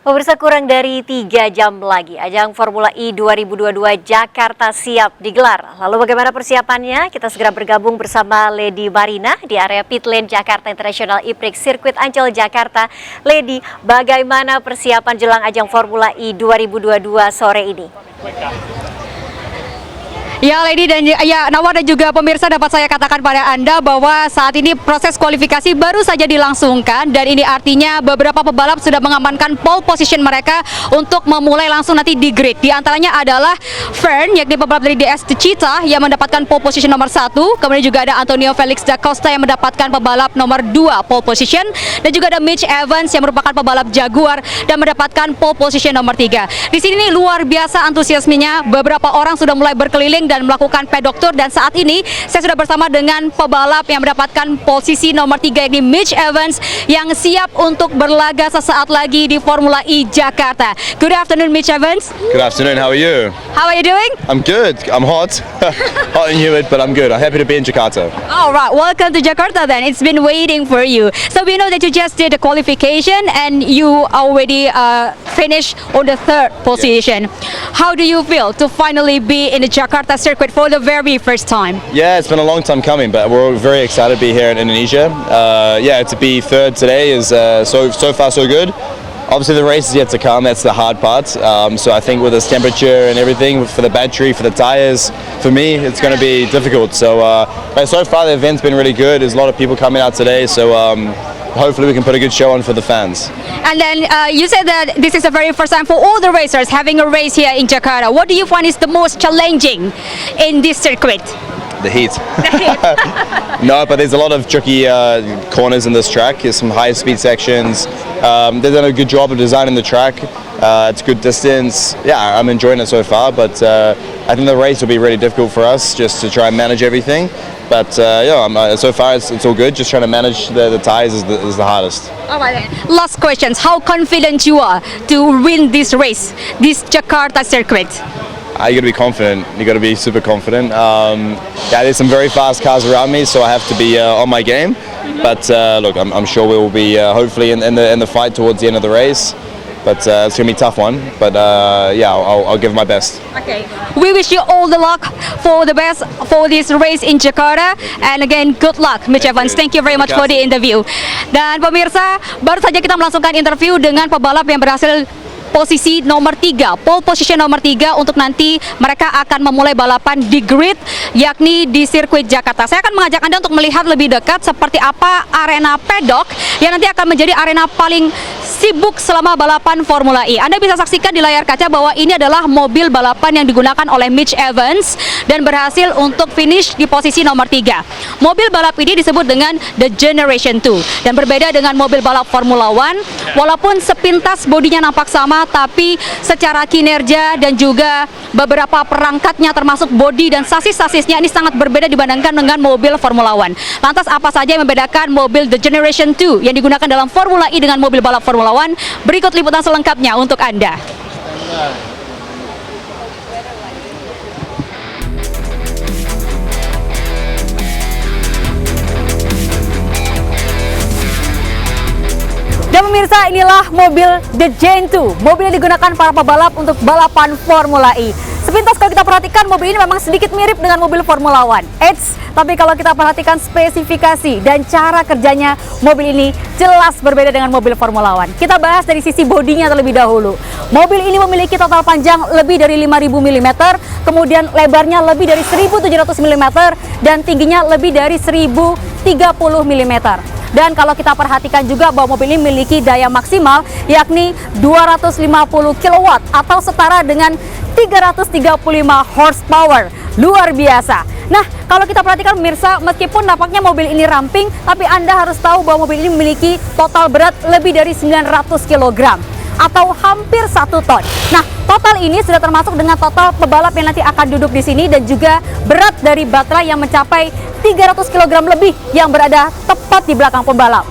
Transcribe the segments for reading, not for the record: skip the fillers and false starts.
Pemirsa, kurang dari 3 jam lagi ajang Formula E 2022 Jakarta siap digelar. Lalu bagaimana persiapannya? Kita segera bergabung bersama Lady Marina di area pit lane Jakarta International E-Prix Sirkuit Ancol Jakarta. Lady, bagaimana persiapan jelang ajang Formula E 2022 sore ini? Ya, Lady dan ya Nawar dan juga pemirsa, dapat saya katakan pada Anda bahwa saat ini proses kualifikasi baru saja dilangsungkan dan ini artinya beberapa pebalap sudah mengamankan pole position mereka untuk memulai langsung nanti di grid. Di antaranya adalah Fern, yakni pebalap dari DS Cheetah yang mendapatkan pole position nomor 1, kemudian juga ada Antonio Felix da Costa yang mendapatkan pebalap nomor 2 pole position, dan juga ada Mitch Evans yang merupakan pebalap Jaguar dan mendapatkan pole position nomor 3. Di sini luar biasa antusiasmenya, beberapa orang sudah mulai berkeliling dan melakukan paddock tour, dan saat ini saya sudah bersama dengan pebalap yang mendapatkan posisi nomor 3 yakni Mitch Evans yang siap untuk berlaga sesaat lagi di Formula E Jakarta. Good afternoon, Mitch Evans. Good afternoon, how are you? How are you doing? I'm good, I'm hot. Hot and humid, but I'm good. I'm happy to be in Jakarta. All right, welcome to Jakarta then. It's been waiting for you. So we know that you just did the qualification and you already finished on the 3rd position. How do you feel to finally be in the Jakarta circuit for the very first time? Yeah, it's been a long time coming, but we're all very excited to be here in Indonesia. Yeah, to be 3rd today is so far so good. Obviously the race is yet to come, that's the hard part. So I think with this temperature and everything, for the battery, for the tires, for me it's going to be difficult. So so far the event's been really good. There's a lot of people coming out today, so hopefully we can put a good show on for the fans. And then you said that this is the very first time for all the racers having a race here in Jakarta. What do you find is the most challenging in this circuit? The heat. No, but there's a lot of tricky corners in this track. There's some high speed sections. They've done a good job of designing the track. It's good distance. Yeah, I'm enjoying it so far, but I think the race will be really difficult for us just to try and manage everything. But yeah, so far it's all good. Just trying to manage the tires is the hardest. All right then. Last questions. How confident you are to win this race, this Jakarta circuit? You got to be confident. You got to be super confident. Yeah, there's some very fast cars around me, so I have to be on my game. But look, I'm sure we will be hopefully in the fight towards the end of the race. But it's gonna be a tough one. But yeah, I'll give my best. Okay. We wish you all the luck for the best for this race in Jakarta. And again, good luck, Mitch Evans. Thank you very much for the interview. Dan pemirsa, baru saja kita melangsungkan interview dengan pebalap yang berhasil posisi nomor 3, pole position nomor 3 untuk nanti mereka akan memulai balapan di grid yakni di sirkuit Jakarta. Saya akan mengajak Anda untuk melihat lebih dekat seperti apa arena paddock yang nanti akan menjadi arena paling sibuk selama balapan Formula E. Anda bisa saksikan di layar kaca bahwa ini adalah mobil balapan yang digunakan oleh Mitch Evans dan berhasil untuk finish di posisi nomor 3. Mobil balap ini disebut dengan The Generation 2 dan berbeda dengan mobil balap Formula One. Walaupun sepintas bodinya nampak sama, tapi secara kinerja dan juga beberapa perangkatnya termasuk bodi dan sasis-sasisnya ini sangat berbeda dibandingkan dengan mobil Formula One. Lantas apa saja yang membedakan mobil The Generation 2 yang digunakan dalam Formula E dengan mobil balap Formula One? Berikut liputan selengkapnya untuk Anda. Dan pemirsa, inilah mobil The Gen 2, mobil yang digunakan para pebalap untuk balapan Formula E. Sepintas kalau kita perhatikan, mobil ini memang sedikit mirip dengan mobil Formula One. Tapi kalau kita perhatikan spesifikasi dan cara kerjanya, mobil ini jelas berbeda dengan mobil Formula One. Kita bahas dari sisi bodinya terlebih dahulu. Mobil ini memiliki total panjang lebih dari 5.000 mm, kemudian lebarnya lebih dari 1.700 mm, dan tingginya lebih dari 1.030 mm. Dan kalau kita perhatikan juga bahwa mobil ini memiliki daya maksimal yakni 250 kW atau setara dengan 335 horsepower. Luar biasa. Nah, kalau kita perhatikan pemirsa, meskipun nampaknya mobil ini ramping, tapi Anda harus tahu bahwa mobil ini memiliki total berat lebih dari 900 kg atau hampir 1 ton. Nah, total ini sudah termasuk dengan total pebalap yang nanti akan duduk di sini dan juga berat dari baterai yang mencapai 300 kg lebih yang berada tepat di belakang pembalap.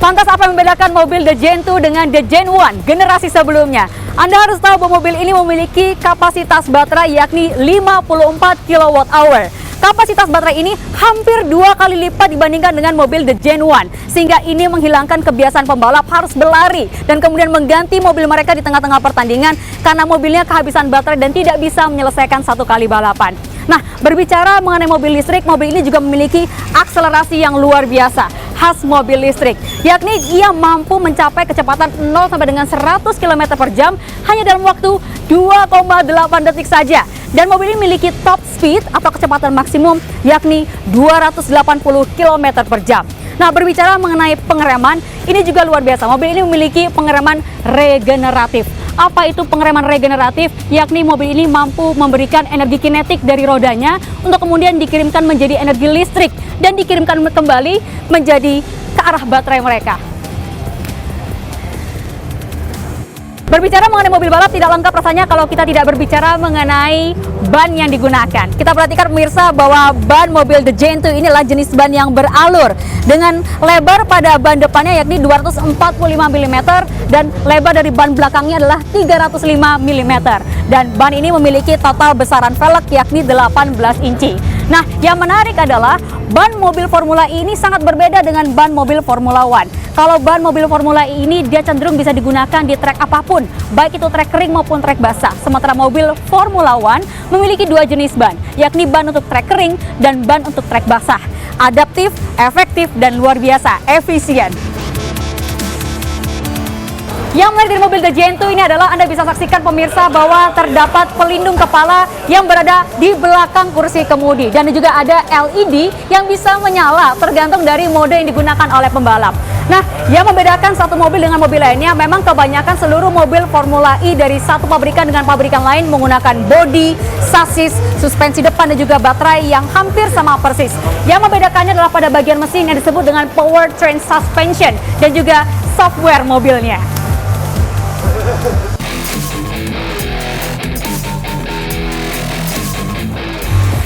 Lantas apa yang membedakan mobil The Gen 2 dengan The Gen 1 generasi sebelumnya? Anda harus tahu bahwa mobil ini memiliki kapasitas baterai yakni 54 kWh. Kapasitas baterai ini hampir 2 kali lipat dibandingkan dengan mobil The Gen 1, sehingga ini menghilangkan kebiasaan pembalap harus berlari dan kemudian mengganti mobil mereka di tengah-tengah pertandingan karena mobilnya kehabisan baterai dan tidak bisa menyelesaikan 1 kali balapan. Nah, berbicara mengenai mobil listrik, mobil ini juga memiliki akselerasi yang luar biasa khas mobil listrik, yakni ia mampu mencapai kecepatan 0 sampai dengan 100 km per jam hanya dalam waktu 2,8 detik saja. Dan mobil ini memiliki top speed atau kecepatan maksimum yakni 280 km per jam. Nah, berbicara mengenai pengereman, ini juga luar biasa. Mobil ini memiliki pengereman regeneratif. Apa itu pengereman regeneratif? Yakni mobil ini mampu memberikan energi kinetik dari rodanya untuk kemudian dikirimkan menjadi energi listrik dan dikirimkan kembali menjadi ke arah baterai mereka. Berbicara mengenai mobil balap tidak lengkap rasanya kalau kita tidak berbicara mengenai ban yang digunakan. Kita perhatikan pemirsa bahwa ban mobil The Gen 2 inilah jenis ban yang beralur dengan lebar pada ban depannya yakni 245 mm dan lebar dari ban belakangnya adalah 305 mm. Dan ban ini memiliki total besaran velg yakni 18 inci. Nah, yang menarik adalah ban mobil Formula E ini sangat berbeda dengan ban mobil Formula One. Kalau ban mobil Formula E ini dia cenderung bisa digunakan di trek apapun, baik itu trek kering maupun trek basah. Sementara mobil Formula One memiliki 2 jenis ban, yakni ban untuk trek kering dan ban untuk trek basah. Adaptif, efektif, dan luar biasa efisien. Yang menarik dari mobil The Gen 2 ini adalah Anda bisa saksikan pemirsa bahwa terdapat pelindung kepala yang berada di belakang kursi kemudi. Dan juga ada LED yang bisa menyala tergantung dari mode yang digunakan oleh pembalap. Nah, yang membedakan satu mobil dengan mobil lainnya, memang kebanyakan seluruh mobil Formula E dari satu pabrikan dengan pabrikan lain menggunakan bodi, sasis, suspensi depan dan juga baterai yang hampir sama persis. Yang membedakannya adalah pada bagian mesin yang disebut dengan powertrain suspension dan juga software mobilnya.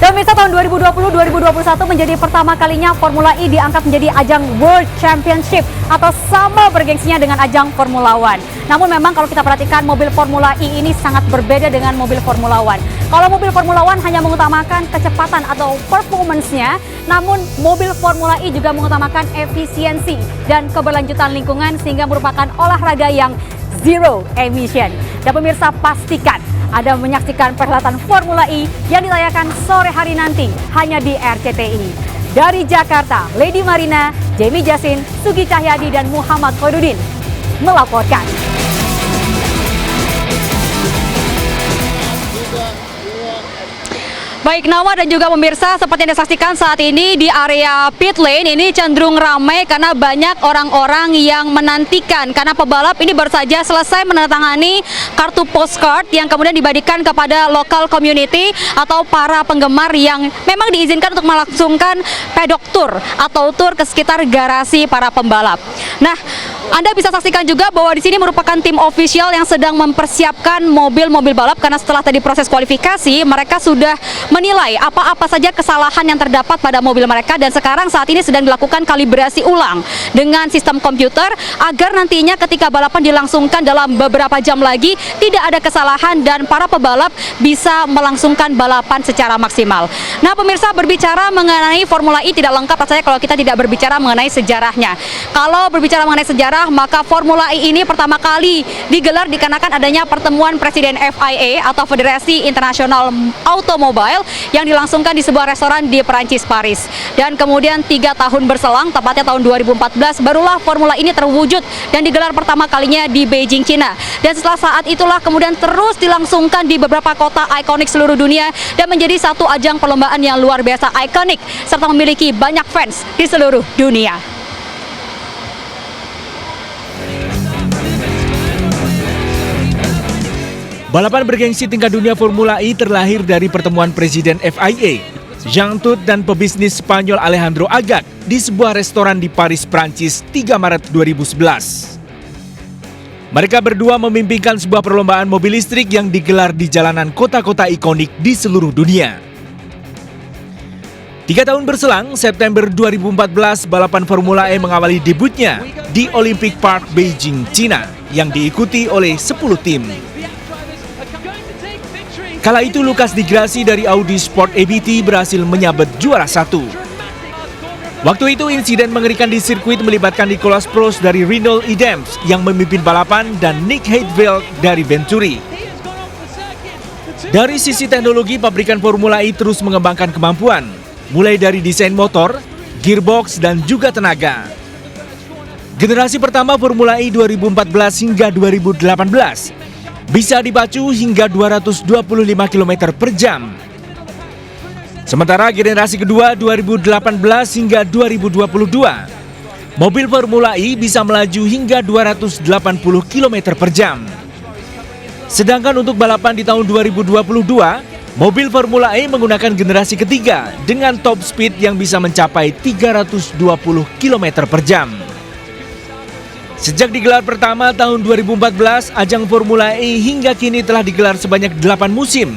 Dan pemirsa, tahun 2020-2021 menjadi pertama kalinya Formula E diangkat menjadi ajang World Championship atau sama bergengsinya dengan ajang Formula One. Namun memang kalau kita perhatikan mobil Formula E ini sangat berbeda dengan mobil Formula One. Kalau mobil Formula One hanya mengutamakan kecepatan atau performance-nya, namun mobil Formula E juga mengutamakan efisiensi dan keberlanjutan lingkungan sehingga merupakan olahraga yang zero emission. Dan pemirsa, pastikan Anda menyaksikan perhelatan Formula E yang ditayangkan sore hari nanti hanya di RCTI. Dari Jakarta, Lady Marina, Jamie Jasin, Sugi Cahyadi, dan Muhammad Khairuddin melaporkan. Baik Nawa dan juga pemirsa, seperti yang disaksikan saat ini di area pit lane ini cenderung ramai karena banyak orang-orang yang menantikan karena pebalap ini baru saja selesai menandatangani kartu postcard yang kemudian dibagikan kepada local community atau para penggemar yang memang diizinkan untuk melangsungkan paddock tour atau tour ke sekitar garasi para pembalap. Nah, Anda bisa saksikan juga bahwa di sini merupakan tim official yang sedang mempersiapkan mobil-mobil balap karena setelah tadi proses kualifikasi mereka sudah menilai apa-apa saja kesalahan yang terdapat pada mobil mereka dan sekarang saat ini sedang dilakukan kalibrasi ulang dengan sistem komputer agar nantinya ketika balapan dilangsungkan dalam beberapa jam lagi tidak ada kesalahan dan para pebalap bisa melangsungkan balapan secara maksimal. Nah pemirsa, berbicara mengenai Formula E tidak lengkap rasanya kalau kita tidak berbicara mengenai sejarahnya. Kalau berbicara mengenai sejarah, maka Formula E ini pertama kali digelar dikarenakan adanya pertemuan Presiden FIA atau Federasi Internasional Automobile yang dilangsungkan di sebuah restoran di Perancis, Paris. Dan kemudian 3 tahun berselang, tepatnya tahun 2014, barulah Formula ini terwujud dan digelar pertama kalinya di Beijing, Cina. Dan setelah saat itulah kemudian terus dilangsungkan di beberapa kota ikonik seluruh dunia dan menjadi satu ajang perlombaan yang luar biasa ikonik serta memiliki banyak fans di seluruh dunia. Balapan bergengsi tingkat dunia Formula E terlahir dari pertemuan Presiden FIA, Jean Todt dan pebisnis Spanyol Alejandro Agag di sebuah restoran di Paris, Prancis 3 Maret 2011. Mereka berdua memimpinkan sebuah perlombaan mobil listrik yang digelar di jalanan kota-kota ikonik di seluruh dunia. 3 tahun berselang, September 2014, balapan Formula E mengawali debutnya di Olympic Park, Beijing, Cina, yang diikuti oleh 10 tim. Kala itu Lucas Di Grassi dari Audi Sport ABT berhasil menyabet juara 1. Waktu itu insiden mengerikan di sirkuit melibatkan Nicolas Prost dari Renault Idemps yang memimpin balapan dan Nick Heidfeld dari Venturi. Dari sisi teknologi, pabrikan Formula E terus mengembangkan kemampuan, mulai dari desain motor, gearbox, dan juga tenaga. Generasi pertama Formula E 2014 hingga 2018 bisa dipacu hingga 225 km per jam. Sementara generasi kedua 2018 hingga 2022, mobil Formula E bisa melaju hingga 280 km per jam. Sedangkan untuk balapan di tahun 2022, mobil Formula E menggunakan generasi ketiga dengan top speed yang bisa mencapai 320 km per jam. Sejak digelar pertama tahun 2014, ajang Formula E hingga kini telah digelar sebanyak 8 musim.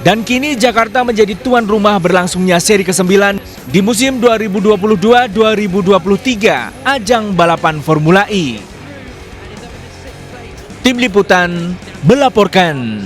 Dan kini Jakarta menjadi tuan rumah berlangsungnya seri ke-9 di musim 2022-2023 ajang balapan Formula E. Tim Liputan melaporkan.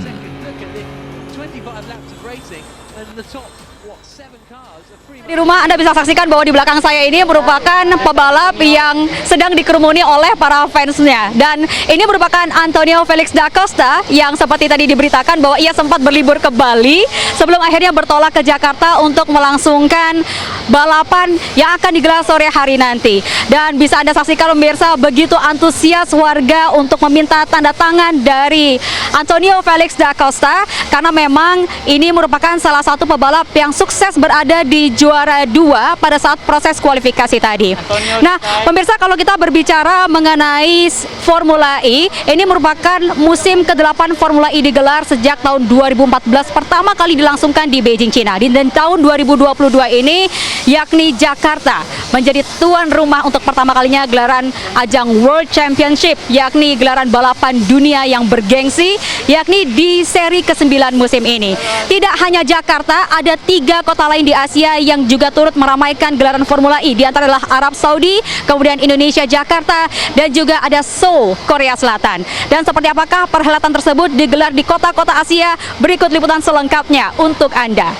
Di rumah Anda bisa saksikan bahwa di belakang saya ini merupakan pebalap yang sedang dikerumuni oleh para fansnya. Dan ini merupakan Antonio Felix da Costa yang seperti tadi diberitakan bahwa ia sempat berlibur ke Bali sebelum akhirnya bertolak ke Jakarta untuk melangsungkan balapan yang akan digelar sore hari nanti. Dan bisa Anda saksikan pemirsa begitu antusias warga untuk meminta tanda tangan dari Antonio Felix da Costa karena memang ini merupakan salah satu pebalap yang sukses berada di juara 2 pada saat proses kualifikasi tadi. Nah, pemirsa, kalau kita berbicara mengenai Formula E, ini merupakan musim ke-8 Formula E digelar sejak tahun 2014 pertama kali dilangsungkan di Beijing, China. Dan tahun 2022 ini yakni Jakarta menjadi tuan rumah untuk pertama kalinya gelaran ajang World Championship, yakni gelaran balapan dunia yang bergengsi, yakni di seri ke-9 musim ini. Tidak hanya Jakarta, ada 3 kota lain di Asia yang juga turut meramaikan gelaran Formula E. Di antara adalah Arab Saudi, kemudian Indonesia, Jakarta, dan juga ada Seoul, Korea Selatan. Dan seperti apakah perhelatan tersebut digelar di kota-kota Asia? Berikut liputan selengkapnya untuk Anda.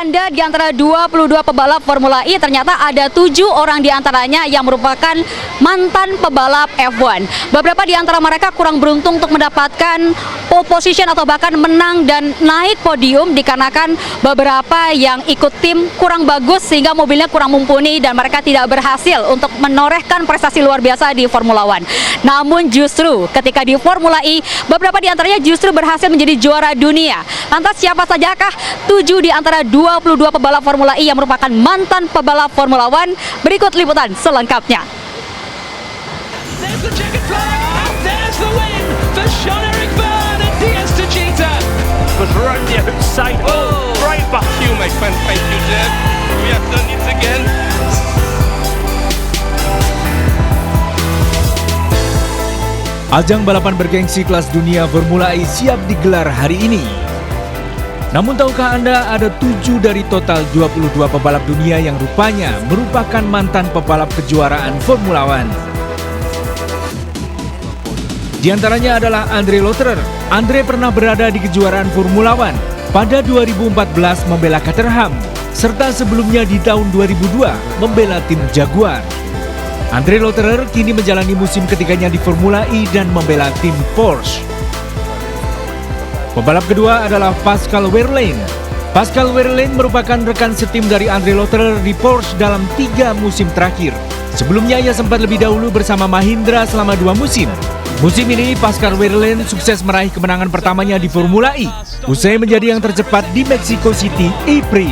Anda di antara 22 pebalap Formula E ternyata ada 7 orang di antaranya yang merupakan mantan pebalap F1. Beberapa di antara mereka kurang beruntung untuk mendapatkan pole position atau bahkan menang dan naik podium dikarenakan beberapa yang ikut tim kurang bagus sehingga mobilnya kurang mumpuni dan mereka tidak berhasil untuk menorehkan prestasi luar biasa di Formula One. Namun justru ketika di Formula E, beberapa di antaranya justru berhasil menjadi juara dunia. Lantas siapa sajakah 7 di antara 22 pebalap Formula E yang merupakan mantan pebalap Formula One? Berikut liputan selengkapnya. Ajang balapan bergengsi kelas dunia Formula E siap digelar hari ini. Namun tahukah Anda ada 7 dari total 22 pebalap dunia yang rupanya merupakan mantan pebalap kejuaraan Formula One. Di antaranya adalah Andre Lotterer. Andre pernah berada di kejuaraan Formula One pada 2014 membela Caterham, serta sebelumnya di tahun 2002 membela tim Jaguar. Andre Lotterer kini menjalani musim ketiganya di Formula E dan membela tim Porsche. Pembalap kedua adalah Pascal Wehrlein. Pascal Wehrlein merupakan rekan setim dari Andre Lotterer di Porsche dalam 3 musim terakhir. Sebelumnya ia sempat lebih dahulu bersama Mahindra selama 2 musim. Musim ini Pascal Wehrlein sukses meraih kemenangan pertamanya di Formula E, usai menjadi yang tercepat di Mexico City E-Prix.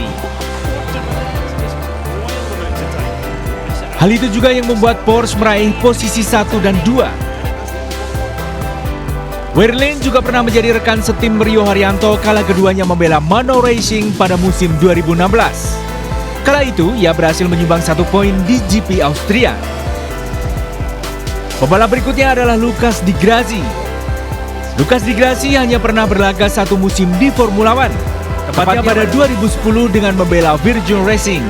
Hal itu juga yang membuat Porsche meraih posisi 1 dan 2. Wehrlein juga pernah menjadi rekan setim Rio Haryanto kala keduanya membela Manor Racing pada musim 2016. Kala itu, ia berhasil menyumbang 1 poin di GP Austria. Pebalap berikutnya adalah Lucas Di Grassi. Lucas Di Grassi hanya pernah berlaga 1 musim di Formula One, tepatnya pada 2010 dengan membela Virgin Racing.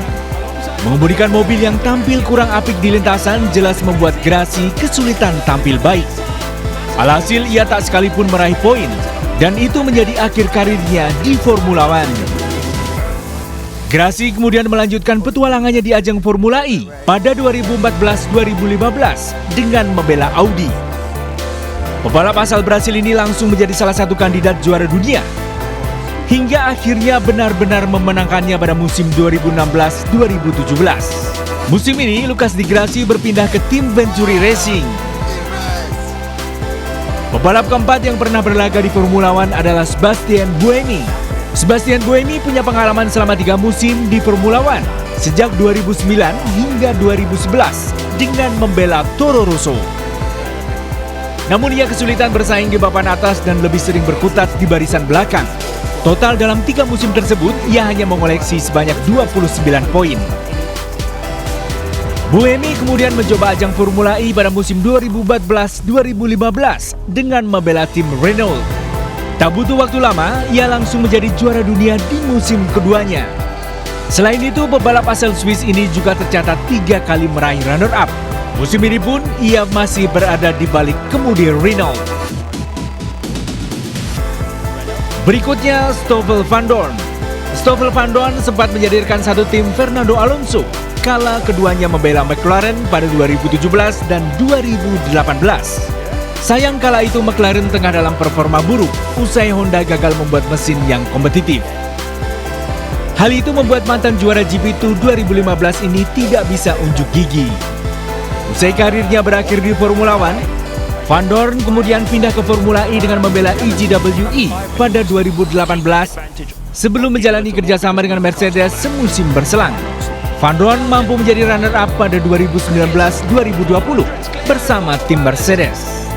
Mengemudikan mobil yang tampil kurang apik di lintasan jelas membuat Grassi kesulitan tampil baik. Alhasil ia tak sekalipun meraih poin, dan itu menjadi akhir karirnya di Formula One. Grassi kemudian melanjutkan petualangannya di ajang Formula E pada 2014-2015 dengan membela Audi. Pebalap asal Brasil ini langsung menjadi salah satu kandidat juara dunia, hingga akhirnya benar-benar memenangkannya pada musim 2016-2017. Musim ini Lucas Di Grassi berpindah ke tim Venturi Racing. Pebalap keempat yang pernah berlaga di Formula One adalah Sebastian Buemi. Sebastian Buemi punya pengalaman selama 3 musim di Formula One, sejak 2009 hingga 2011 dengan membela Toro Rosso. Namun ia kesulitan bersaing di papan atas dan lebih sering berkutat di barisan belakang. Total dalam 3 musim tersebut, ia hanya mengoleksi sebanyak 29 poin. Buemi kemudian mencoba ajang Formula E pada musim 2014-2015 dengan membela tim Renault. Tak butuh waktu lama, ia langsung menjadi juara dunia di musim keduanya. Selain itu, pebalap asal Swiss ini juga tercatat 3 kali meraih runner-up. Musim ini pun, ia masih berada di balik kemudi Renault. Berikutnya, Stoffel Vandoorne. Stoffel Vandoorne sempat menjadikan satu tim Fernando Alonso kala keduanya membela McLaren pada 2017 dan 2018. Sayang kala itu McLaren tengah dalam performa buruk usai Honda gagal membuat mesin yang kompetitif. Hal itu membuat mantan juara GP2 2015 ini tidak bisa unjuk gigi. Usai karirnya berakhir di Formula One, Vandoorne kemudian pindah ke Formula E dengan membela EGWE pada 2018 sebelum menjalani kerjasama dengan Mercedes semusim berselang. Vandoorne mampu menjadi runner-up pada 2019-2020 bersama tim Mercedes.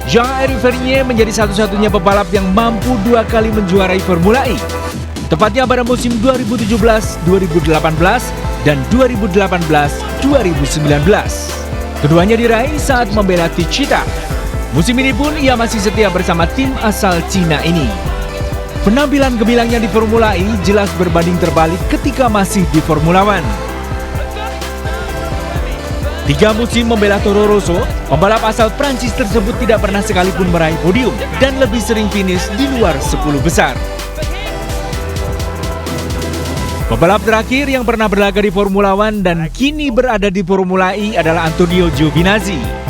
Jean-Eric Vergne menjadi satu-satunya pebalap yang mampu 2 kali menjuarai Formula E, tepatnya pada musim 2017-2018 dan 2018-2019. Keduanya diraih saat membela Techeetah. Musim ini pun ia masih setia bersama tim asal Cina ini. Penampilan gemilangnya di Formula E jelas berbanding terbalik ketika masih di Formula One. 3 musim membela Toro Rosso, pembalap asal Prancis tersebut tidak pernah sekalipun meraih podium dan lebih sering finish di luar 10 besar. Pebalap terakhir yang pernah berlaga di Formula One dan kini berada di Formula E adalah Antonio Giovinazzi.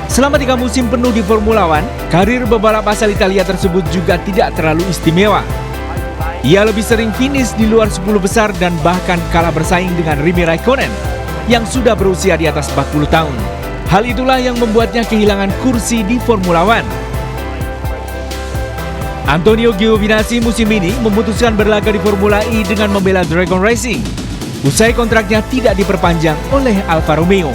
Selama 3 musim penuh di Formula One, karir pebalap asal Italia tersebut juga tidak terlalu istimewa. Ia lebih sering finish di luar 10 besar dan bahkan kalah bersaing dengan Kimi Raikkonen yang sudah berusia di atas 40 tahun. Hal itulah yang membuatnya kehilangan kursi di Formula One. Antonio Giovinazzi musim ini memutuskan berlaga di Formula E dengan membela Dragon Racing, usai kontraknya tidak diperpanjang oleh Alfa Romeo.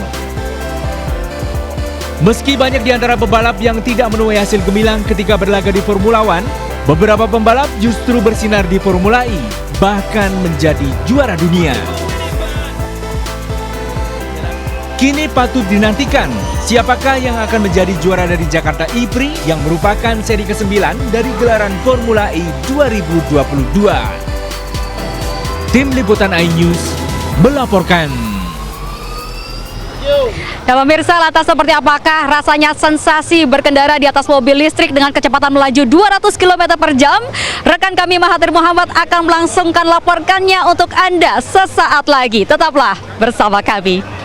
Meski banyak di antara pebalap yang tidak menuai hasil gemilang ketika berlaga di Formula One, beberapa pembalap justru bersinar di Formula E, bahkan menjadi juara dunia. Kini patut dinantikan, siapakah yang akan menjadi juara dari Jakarta E-Prix yang merupakan seri ke-9 dari gelaran Formula E 2022. Tim Liputan iNews melaporkan. Nah pemirsa, lantas seperti apakah rasanya sensasi berkendara di atas mobil listrik dengan kecepatan melaju 200 km per jam? Rekan kami Mahathir Muhammad akan melangsungkan laporkannya untuk Anda sesaat lagi. Tetaplah bersama kami.